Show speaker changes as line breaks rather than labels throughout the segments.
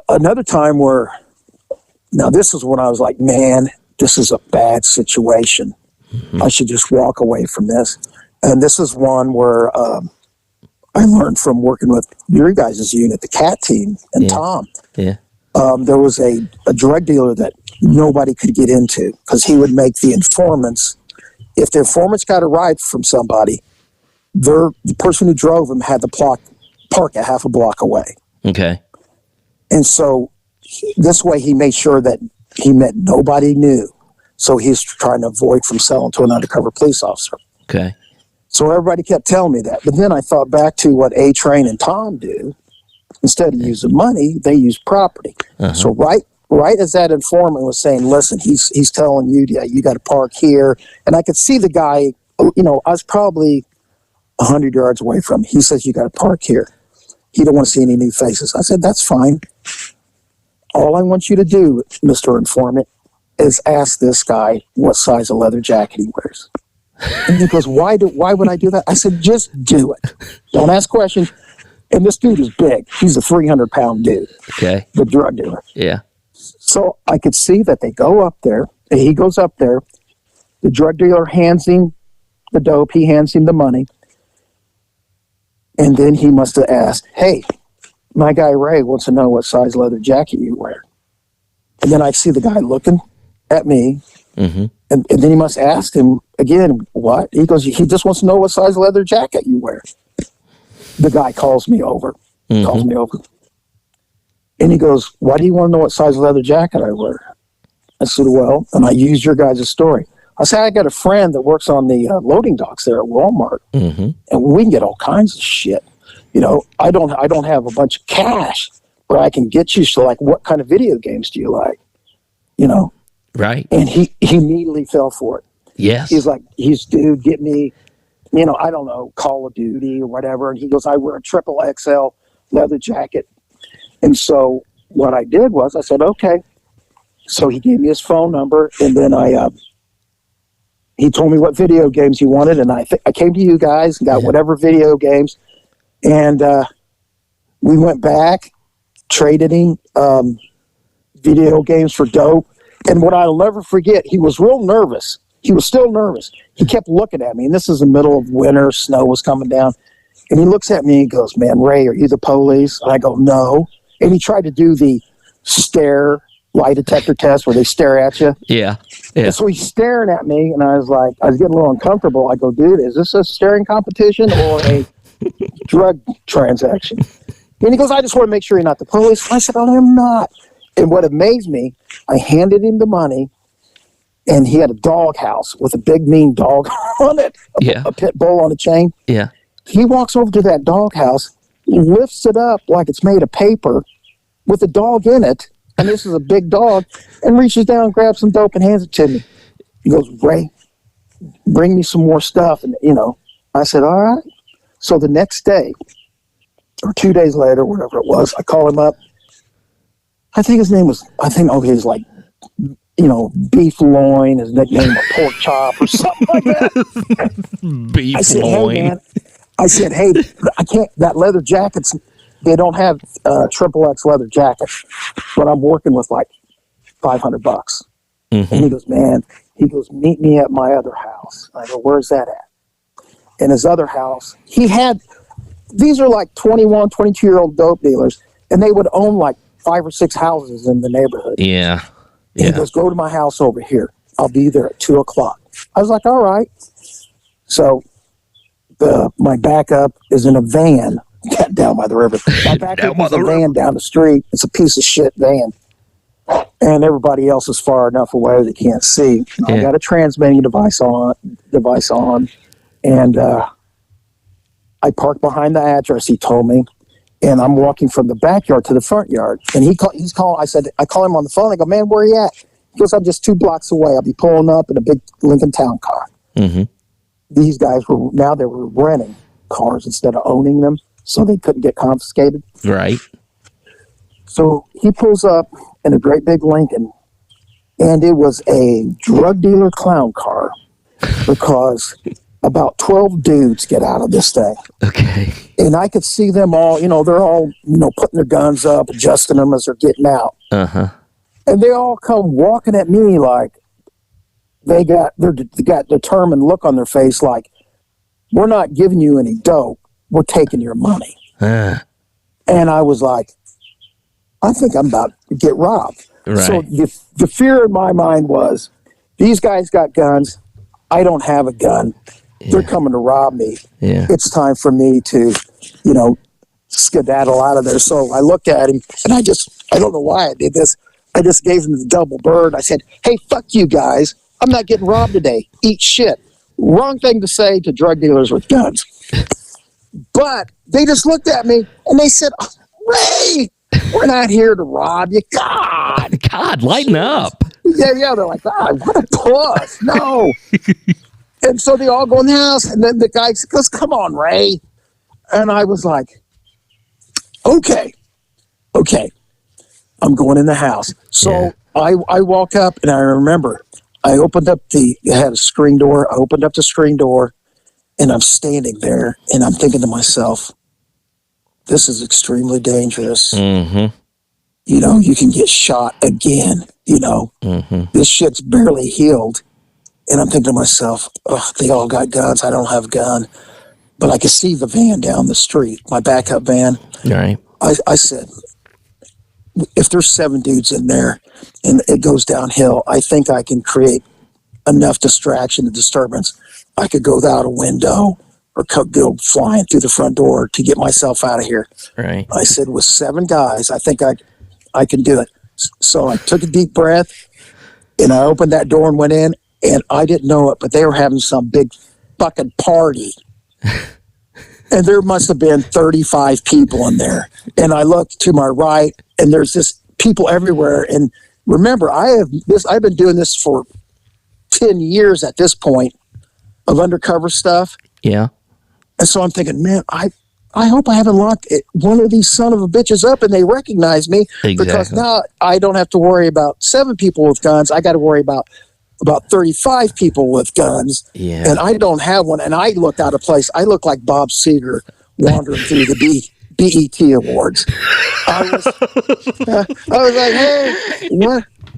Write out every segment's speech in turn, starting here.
Another time where, now this is when I was like, man, this is a bad situation. I should just walk away from this. And this is one where I learned from working with your guys' unit, the CAT team, and Tom.
Yeah.
There was a drug dealer that nobody could get into because he would make the informants, if the informants got a ride from somebody, the person who drove them had to park a half a block away.
Okay.
And so this way he made sure that he met nobody knew. So he's trying to avoid from selling to an undercover police officer.
Okay.
So everybody kept telling me that. But then I thought back to what A-Train and Tom do. Instead of using money, they use property. So right as that informant was saying, listen, he's telling you, yeah, you got to park here. And I could see the guy, you know, I was probably 100 yards away from him. He says, you got to park here. He don't want to see any new faces. I said, that's fine. All I want you to do, Mr. Informant, is ask this guy what size of leather jacket he wears. And he goes, why would I do that? I said, just do it. Don't ask questions. And this dude is big. He's a 300-pound dude.
Okay.
The drug dealer.
Yeah.
So I could see that they go up there. And he goes up there. The drug dealer hands him the dope. He hands him the money. And then he must have asked, hey, my guy Ray wants to know what size leather jacket you wear. And then I see the guy looking at me. And then he must ask him again, what? He goes, he just wants to know what size leather jacket you wear. The guy calls me over. And he goes, why do you want to know what size leather jacket I wear? I said, well, and I used your guys' story. I said, I got a friend that works on the loading docks there at Walmart, and we can get all kinds of shit. You know, I don't have a bunch of cash, but I can get you. So, like, what kind of video games do you like? You know,
right?
And he immediately fell for it.
Yes,
he's like, dude, get me, you know, I don't know, Call of Duty or whatever. And he goes, I wear a triple XL leather jacket. And so what I did was I said, okay. So he gave me his phone number, and then he told me what video games he wanted, and I came to you guys and got whatever video games, and we went back, traded him video games for dope. And what I'll never forget, he was real nervous. He was still nervous. He kept looking at me, and this is the middle of winter, snow was coming down, and he looks at me and goes, man, Ray, are you the police? And I go, no. And he tried to do the stare lie detector test where they stare at you.
Yeah.
And so he's staring at me, and I was getting a little uncomfortable. I go, dude, is this a staring competition or a drug transaction? And he goes, I just want to make sure you're not the police. I said, oh, I'm not. And what amazed me, I handed him the money, and he had a dog house with a big mean dog on it, a pit bull on a chain.
Yeah.
He walks over to that dog house, lifts it up like it's made of paper with a dog in it, and this is a big dog, and reaches down, grabs some dope, and hands it to me. He goes, Ray, bring me some more stuff. And, you know, I said, all right. So the next day, or 2 days later, whatever it was, I call him up. I think his name was, he's like, you know, Beef Loin, his nickname was Pork Chop or something like that.
Beef Loin.
Hey, man. I said, hey, I can't, that leather jacket's, they don't have triple X leather jackets, but I'm working with like $500. And he goes, man, meet me at my other house. I go, where's that at? And his other house, these are like 21, 22-year-old dope dealers, and they would own like 5 or 6 houses in the neighborhood.
Yeah.
And he goes, go to my house over here. I'll be there at 2:00. I was like, all right. So my backup is in a van down by the river. My backup is a van down the street. It's a piece of shit van. And everybody else is far enough away they can't see. I got a transmitting device on, and I parked behind the address he told me, and I'm walking from the backyard to the front yard. And he's calling. I call him on the phone. I go, man, where are you at? He goes, I'm just 2 blocks away. I'll be pulling up in a big Lincoln Town car. These guys they were renting cars instead of owning them, so they couldn't get confiscated.
Right.
So he pulls up in a great big Lincoln, and it was a drug dealer clown car, because about 12 dudes get out of this thing.
Okay.
And I could see them all, they're all, putting their guns up, adjusting them as they're getting out.
Uh-huh.
And they all come walking at me like they got determined look on their face like, we're not giving you any dope. We're taking your money. And I was like, I think I'm about to get robbed.
Right.
So the fear in my mind was, these guys got guns. I don't have a gun. Yeah. They're coming to rob me.
Yeah.
It's time for me to, skedaddle out of there. So I looked at him, and I don't know why I did this. I just gave him the double bird. I said, hey, fuck you guys. I'm not getting robbed today. Eat shit. Wrong thing to say to drug dealers with guns. But they just looked at me, and they said, oh, Ray, we're not here to rob you.
God, lighten up.
Yeah, they're like, what a puss. No. And so they all go in the house, and then the guy goes, come on, Ray. And I was like, okay, I'm going in the house. So I walk up, and I remember I opened up it had a screen door. I opened up the screen door, and I'm standing there, and I'm thinking to myself, this is extremely dangerous.
Mm-hmm.
You can get shot again. This shit's barely healed. And I'm thinking to myself, they all got guns. I don't have a gun. But I could see the van down the street, my backup van.
Right.
I said, if there's 7 dudes in there and it goes downhill, I think I can create enough distraction and disturbance. I could go out a window or go flying through the front door to get myself out of here.
Right.
I said, with 7 guys, I think I can do it. So I took a deep breath, and I opened that door and went in, and I didn't know it, but they were having some big fucking party. And there must have been 35 people in there. And I looked to my right, and there's just people everywhere. And remember, I've been doing this for 10 years at this point of undercover stuff.
Yeah.
And so I'm thinking, man, I hope I haven't locked one of these son of a bitches up and they recognize me.
Exactly.
Because now I don't have to worry about 7 people with guns. I got to worry about 35 people with guns.
Yeah.
And I don't have one. And I looked out of place. I look like Bob Seger wandering through the BET Awards. I was like, hey,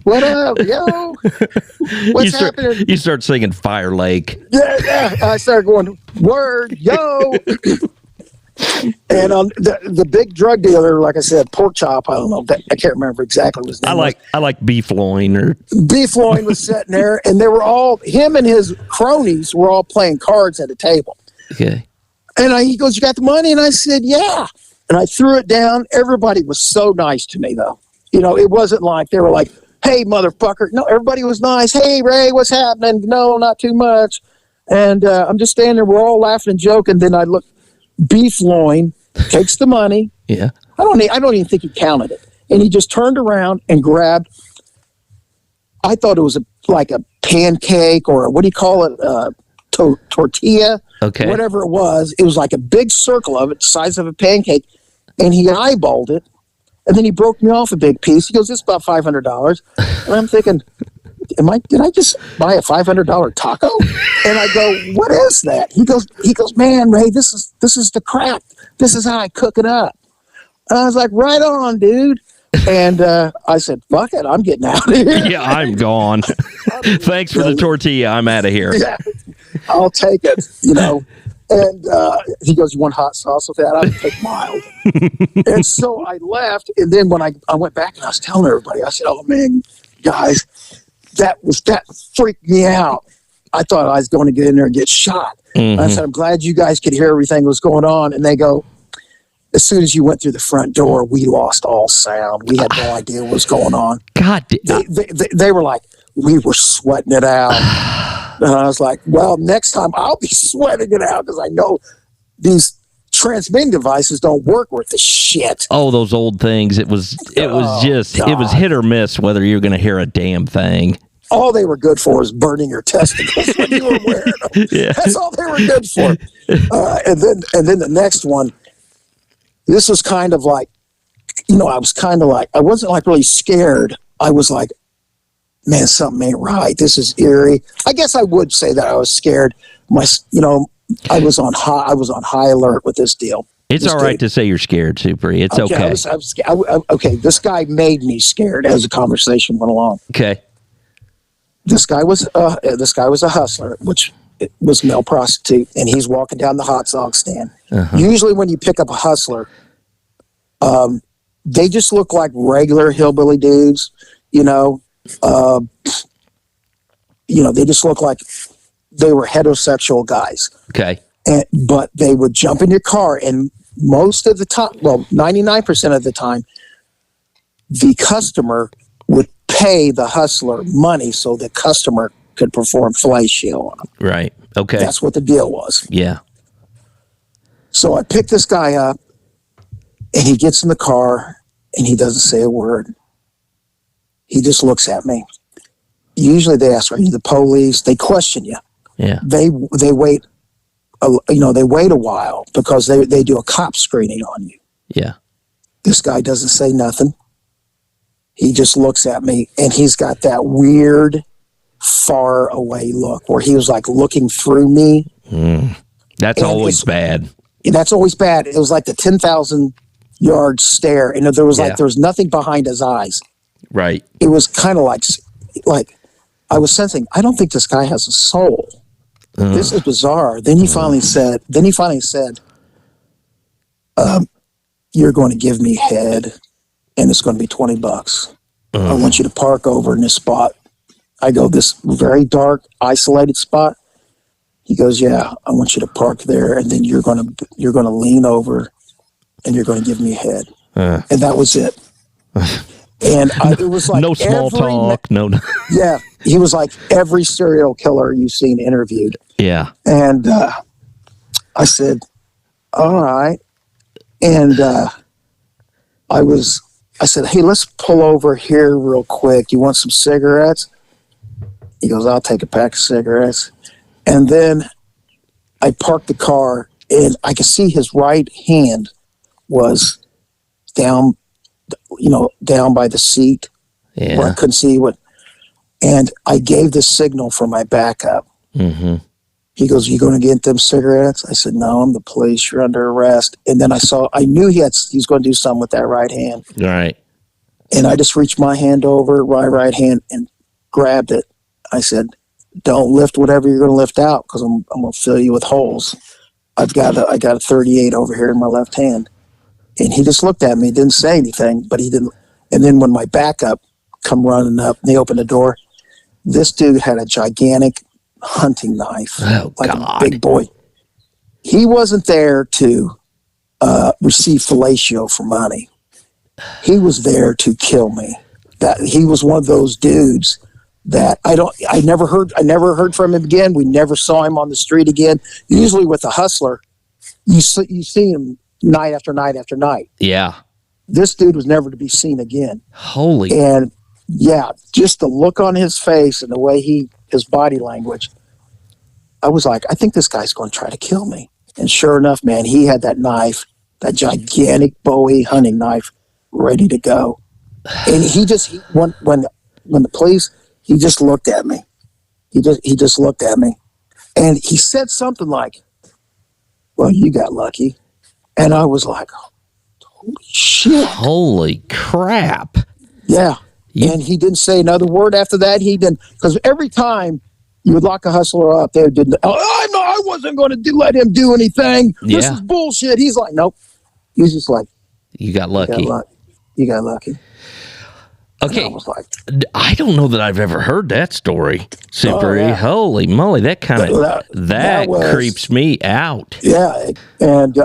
what up, yo? What's happening?
You start singing Fire Lake.
Yeah. I started going, word, yo. And the big drug dealer, like I said, Pork Chop, I don't know, I can't remember exactly what his name was.
I like Beef Loin.
Beef Loin was sitting there, and they were all, him and his cronies were all playing cards at a table.
Okay.
And he goes, you got the money? And I said, yeah. And I threw it down. Everybody was so nice to me, though. It wasn't like they were like, hey, motherfucker. No, everybody was nice. Hey, Ray, what's happening? No, not too much. And I'm just standing there. We're all laughing and joking. Then I look. Beef Loin takes the money.
Yeah.
I don't even think he counted it. And he just turned around and grabbed, I thought it was like a pancake or what do you call it? Tortilla.
Okay.
Whatever it was. It was like a big circle of it, the size of a pancake. And he eyeballed it. And then he broke me off a big piece. He goes, this is about $500. And I'm thinking, did I just buy a $500 taco? And I go, what is that? He goes, man, Ray, this is the crack. This is how I cook it up. And I was like, right on, dude. And I said, fuck it, I'm getting out of here.
Yeah, I'm gone. Thanks for the tortilla. I'm out of here.
Yeah, I'll take it, And he goes, you want hot sauce with that? I'll take mild. And so I left. And then when I went back and I was telling everybody, I said, oh, man, guys, that freaked me out. I thought I was going to get in there and get shot. Mm-hmm. I said, I'm glad you guys could hear everything that was going on. And they go, as soon as you went through the front door, we lost all sound. We had no idea what was going on.
God.
They were like, we were sweating it out. And I was like, well, next time I'll be sweating it out because I know these transmitting devices don't work worth the shit.
Oh, those old things. It was it was hit or miss whether you're going to hear a damn thing.
All they were good for is burning your testicles when you were wearing them. Yeah. That's all they were good for. And then the next one, this was kind of like, I wasn't like really scared. I was like, man, something ain't right. This is eerie. I guess I would say that I was scared, I was on high alert with this deal.
It's all right to say you're scared, Super. It's okay.
Okay, this guy made me scared as the conversation went along.
Okay.
This guy was a hustler, which was male prostitute, and he's walking down the hot dog stand. Uh-huh. Usually, when you pick up a hustler, they just look like regular hillbilly dudes. They just look like they were heterosexual guys.
Okay.
But they would jump in your car, and most of the time, 99% of the time, the customer would pay the hustler money so the customer could perform fellatio on them.
Right. Okay.
That's what the deal was.
Yeah.
So I pick this guy up, and he gets in the car, and he doesn't say a word. He just looks at me. Usually they ask, are you the police? They question you.
Yeah.
They wait. They wait a while because they do a cop screening on you.
Yeah.
This guy doesn't say nothing. He just looks at me, and he's got that weird, far away look where he was like looking through me.
That's always bad.
That's always bad. It was like the 10,000 yard stare, and there was nothing behind his eyes.
Right.
It was kind of like I was sensing, I don't think this guy has a soul. This is bizarre. Then he finally said, you're going to give me head, and it's going to be $20. I want you to park over in this spot. I go, this very dark, isolated spot. He goes, yeah, I want you to park there, and then you're going to lean over, and you're going to give me head. And that was it. And it was like
no small talk. No.
Yeah, he was like every serial killer you've seen interviewed.
Yeah.
And I said, all right. And I said, hey, let's pull over here real quick. You want some cigarettes? He goes, I'll take a pack of cigarettes. And then I parked the car, and I could see his right hand was down by the seat where I couldn't see what. And I gave the signal for my backup. Mm-hmm. He goes, you going to get them cigarettes? I said, no, I'm the police. You're under arrest. And then I knew he was going to do something with that right hand.
Right.
And I just reached my hand over, right hand, and grabbed it. I said, don't lift whatever you're going to lift out, because I'm going to fill you with holes. I got a 38 over here in my left hand. And he just looked at me, didn't say anything, but he didn't. And then when my backup come running up, and they opened the door, this dude had a gigantic hunting knife, a big boy. He wasn't there to receive fellatio for money. He was there to kill me. That he was one of those dudes that I never heard from him again. We never saw him on the street again. Usually with a hustler, you see him night after night after night.
Yeah.
This dude was never to be seen again.
Holy.
And yeah, just the look on his face and the way his body language, I was like, I think this guy's going to try to kill me. And sure enough, man, he had that knife, that gigantic Bowie hunting knife, ready to go. And when the police, he just looked at me. He just looked at me, and he said something like, well, you got lucky. And I was like, holy shit.
Holy crap.
Yeah. And he didn't say another word after that. He didn't, because every time you would lock a hustler up, they didn't, I wasn't going to let him do anything. Yeah. This is bullshit. He's like, nope. He's just like,
you got lucky.
You got lucky.
Okay. I don't know that I've ever heard that story, Super E. Holy moly. That creeps me out.
Yeah. And,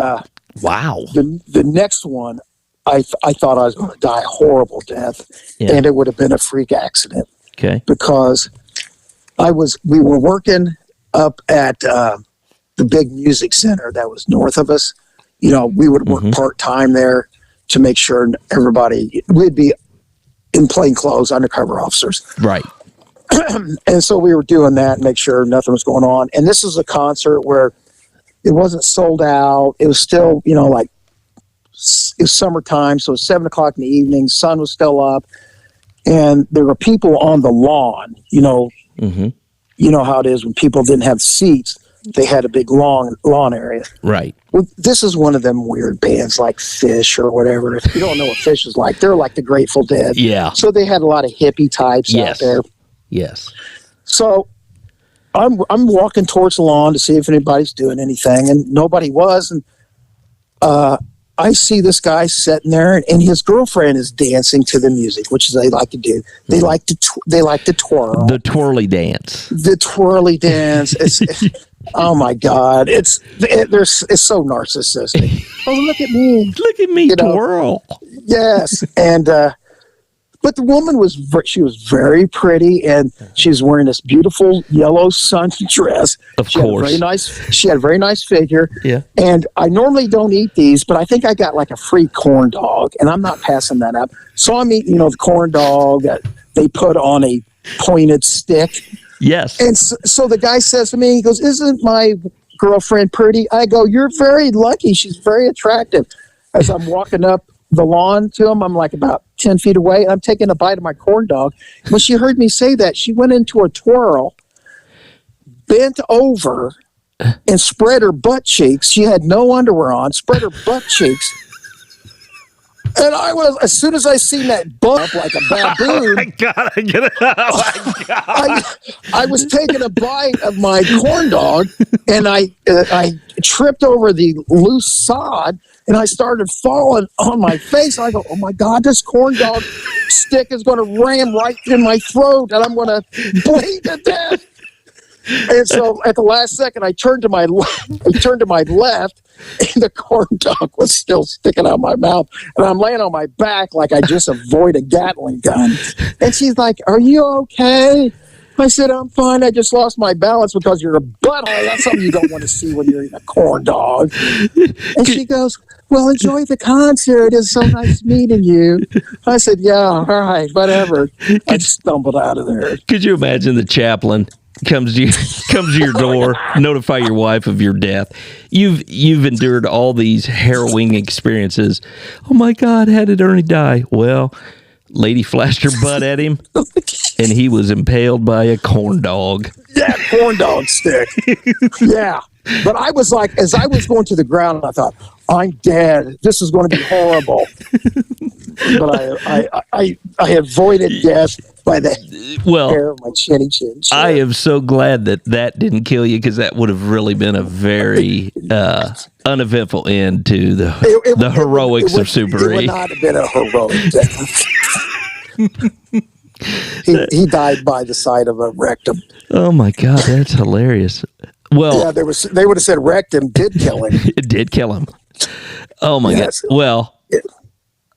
wow.
The next one, I thought I was going to die a horrible death, and it would have been a freak accident.
Okay.
Because we were working up at the big music center that was north of us. We would work part-time there to make sure we'd be in plain clothes, undercover officers. Right. And so we were doing that and make sure nothing was going on. And this was a concert where it wasn't sold out. It was still, it was summertime, so it was 7:00 in the evening. Sun was still up, and there were people on the lawn. You know how it is when people didn't have seats. they had a big lawn area.
Right.
Well, this is one of them weird bands like Fish or whatever. If you don't know what Fish is like, they're like the Grateful Dead.
Yeah.
So they had a lot of hippie types out there.
Yes.
So I'm walking towards the lawn to see if anybody's doing anything, and nobody was. And I see this guy sitting there, and his girlfriend is dancing to the music, which they like to do. They like to twirl.
The twirly dance.
The twirly dance. Oh my God! It's so narcissistic. Oh, look at me!
Look at me twirl.
Yes, and but the woman was very pretty, and she was wearing this beautiful yellow sundress.
Of course,
she had a very nice figure.
Yeah,
and I normally don't eat these, but I think I got like a free corn dog, and I'm not passing that up. So I'm eating, the corn dog that they put on a pointed stick.
Yes,
and so the guy says to me, he goes, "Isn't my girlfriend pretty?" I go, "You're very lucky. She's very attractive." As I'm walking up the lawn to him, I'm like about 10 feet away. I'm taking a bite of my corn dog. When she heard me say that, she went into a twirl, bent over, and spread her butt cheeks. She had no underwear on, spread her butt cheeks. And as soon as I seen that butt like a baboon,
oh my God, I get it. Oh my God.
I was taking a bite of my corn dog, and I tripped over the loose sod, and I started falling on my face. I go, "Oh my God, this corn dog stick is going to ram right in my throat, and I'm going to bleed to death." And so at the last second, I turned to my left, and the corn dog was still sticking out my mouth. And I'm laying on my back like I just avoided a Gatling gun. And she's like, "Are you okay?" I said, "I'm fine. I just lost my balance because you're a butthole. That's something you don't want to see when you're eating a corn dog." And she goes, "Well, enjoy the concert. It's so nice meeting you." I said, "Yeah, all right, whatever." I stumbled out of there.
Could you imagine the chaplain comes to your door, notify your wife of your death? You've endured all these harrowing experiences. Oh my God, how did Ernie die? Well, lady flashed her butt at him, and he was impaled by a corn dog.
Yeah, corn dog stick. Yeah. But I was like, as I was going to the ground, I thought, "I'm dead. This is going to be horrible." But I avoided death by the hair of my chinny chin.
I am so glad that didn't kill you, because that would have really been a very uneventful end to the heroics of Super E.
It would not have been a heroic death. He died by the side of a rectum.
Oh my God, that's hilarious. Well,
yeah, they would have said rectum did kill him.
It did kill him. Oh my God. Well,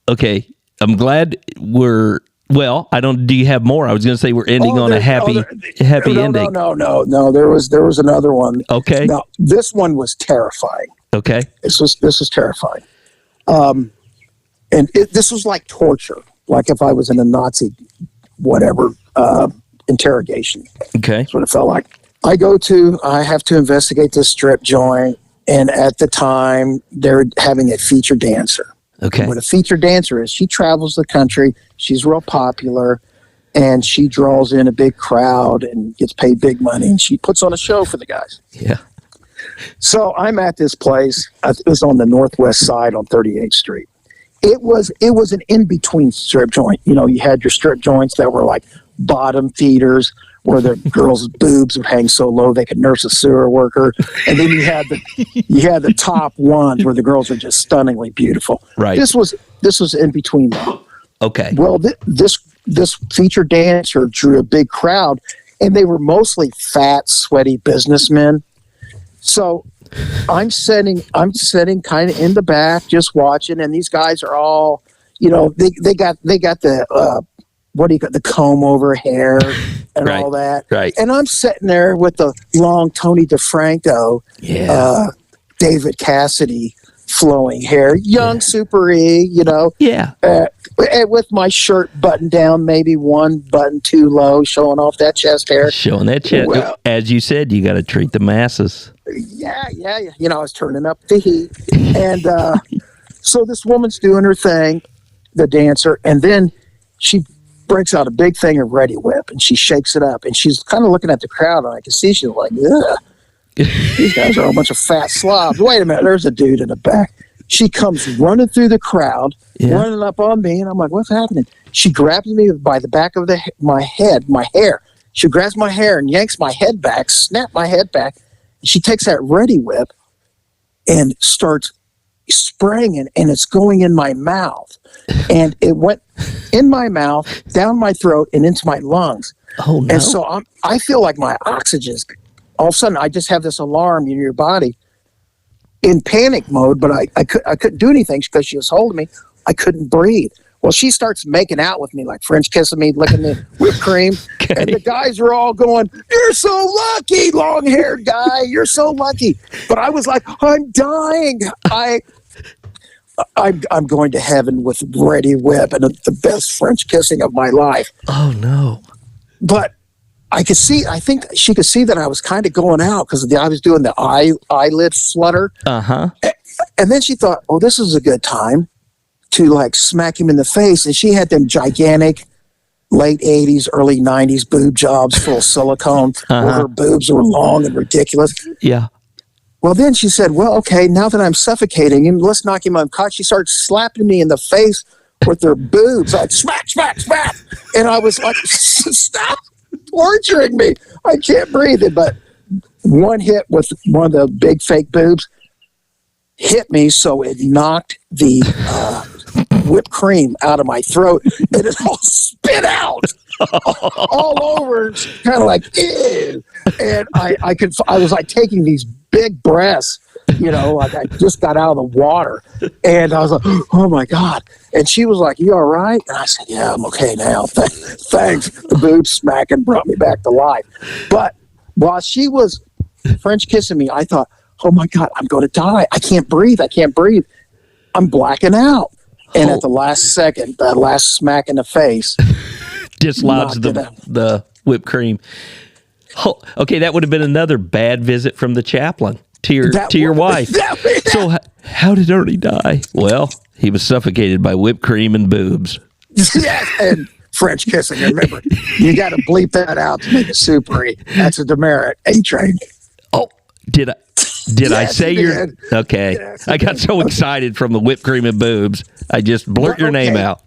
okay. I'm glad I don't. Do you have more? I was going to say we're ending on a happy ending.
No. There was another one.
Okay.
Now this one was terrifying.
Okay.
This was terrifying. And this was like torture. Like if I was in a Nazi, whatever, interrogation.
Okay.
That's what it felt like. I have to investigate this strip joint, and at the time they're having a feature dancer.
Okay.
What a feature dancer is, she travels the country, she's real popular, and she draws in a big crowd and gets paid big money, and she puts on a show for the guys.
Yeah.
So I'm at this place. It was on the northwest side on 38th Street. It was an in-between strip joint. You had your strip joints that were like bottom theaters, where the girls' boobs would hang so low they could nurse a sewer worker, and then you had the top ones where the girls are just stunningly beautiful.
Right.
This was in between them.
Okay.
Well, this feature dancer drew a big crowd, and they were mostly fat, sweaty businessmen. So I'm sitting kind of in the back, just watching, and these guys are all, they got the the comb over hair and
right,
all that.
Right.
And I'm sitting there with the long Tony DeFranco, David Cassidy flowing hair, young Super E,
Yeah.
With my shirt buttoned down, maybe one button too low, showing off that chest hair.
Showing that chest. Well, as you said, you got to treat the masses.
Yeah. I was turning up the heat. And so this woman's doing her thing, the dancer, and then she breaks out a big thing of Ready Whip, and she shakes it up, and she's kind of looking at the crowd, and I can see she's like, ugh. These guys are a bunch of fat slobs. Wait a minute, there's a dude in the back. She comes running through the crowd, running up on me, and I'm like, what's happening? She grabs me by the back of my head, my hair. She grabs my hair and yanks my head back, snaps my head back. She takes that Ready Whip and starts spraying it, and it's going in my mouth. And it went in my mouth, down my throat, and into my lungs.
Oh, no.
And so I feel like my oxygen's, all of a sudden, I just have this alarm in your body in panic mode, but I couldn't do anything because she was holding me. I couldn't breathe. Well, she starts making out with me, like French kissing me, licking the whipped cream. Okay. And the guys are all going, "You're so lucky, long-haired guy. You're so lucky." But I was like, I'm dying. I'm going to heaven with Ready Whip and the best French kissing of my life.
Oh, no.
But I think she could see that I was kind of going out because I was doing the eyelid flutter.
Uh-huh.
And then she thought, oh, this is a good time to like smack him in the face. And she had them gigantic late 80s, early 90s boob jobs full of silicone where her boobs were long and ridiculous.
Yeah.
Well, then she said, well, okay, now that I'm suffocating him, let's knock him unconscious. She started slapping me in the face with her boobs, like smack, smack, smack. And I was like, stop torturing me. I can't breathe it. But one hit with one of the big fake boobs hit me, so it knocked the whipped cream out of my throat, and it all spit out all over, kind of like, ew. And I was like taking these big breaths, like I just got out of the water, and I was like, oh my God. And she was like, you all right? And I said, yeah, I'm okay now. Thanks. The boob smacking brought me back to life. But while she was French kissing me, I thought, oh my God, I'm going to die. I can't breathe. I'm blacking out. And at the last second, that last smack in the face,
dislodged the whipped cream. Oh, okay, that would have been another bad visit from the chaplain to your wife. So how did Ernie die? Well, he was suffocated by whipped cream and boobs.
Yes, and French kissing. Remember, you got to bleep that out to make it super. That's a demerit. A-train.
Oh, did I? Did I say you're okay? Yes, I got so excited from the whipped cream and boobs, I just blurt your name out.